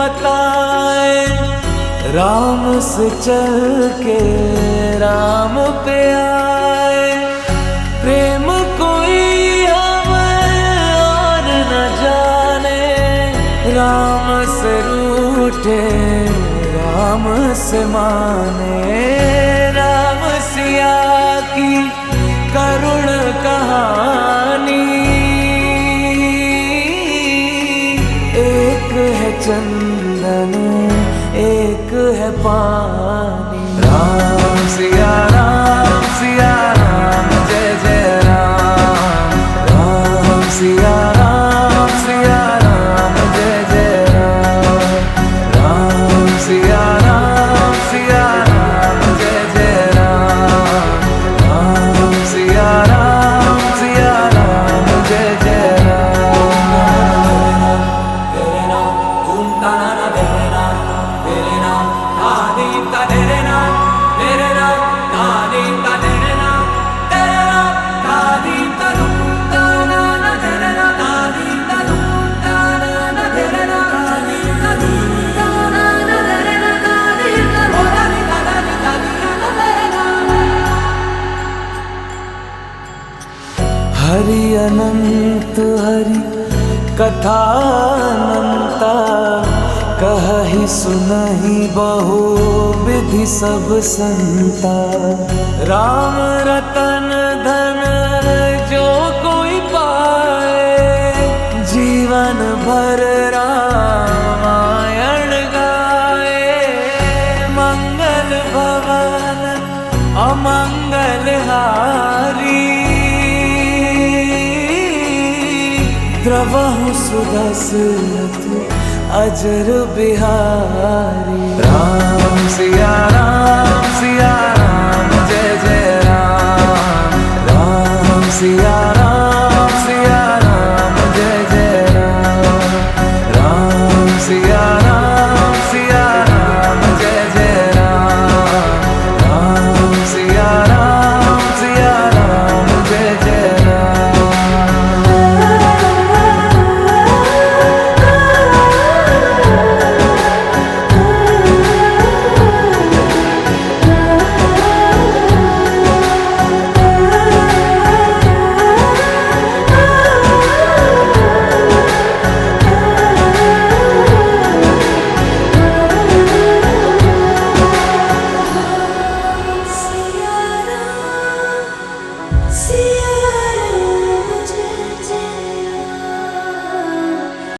बताए, राम से चल के राम पे आए। प्रेम कोई हमें और न जाने, राम से रूठे राम से माने। राम सिया की करुण कहानी, एक है चंदन एक है पानी। राम सिया राम जय जय राम। राम सिया राम जय जय राम। राम सिया राम जय जय राम। राम सिया राम जय जय राम। तेरे नाम ओम ताना तेरे नाम आदि तेरे नाम तेरे नाम आदि तेरे नाम तेरे नाम आदि तनु ताना तेरे नाम आदि तनु ताना तेरे नाम आदि तनु ताना तेरे नाम आदि तनु तेरे नाम। हरि अनंत हरि कथा अनंता, कहहि सुनहि बहु विधि सब संता। राम रतन धन जो कोई पाए, जीवन भर रामायण गाए। मंगल भवन अमंगल हारी, द्रवहु सुदशरथ अजर बिहारी। राम सिया राम जय जय राम। राम सिया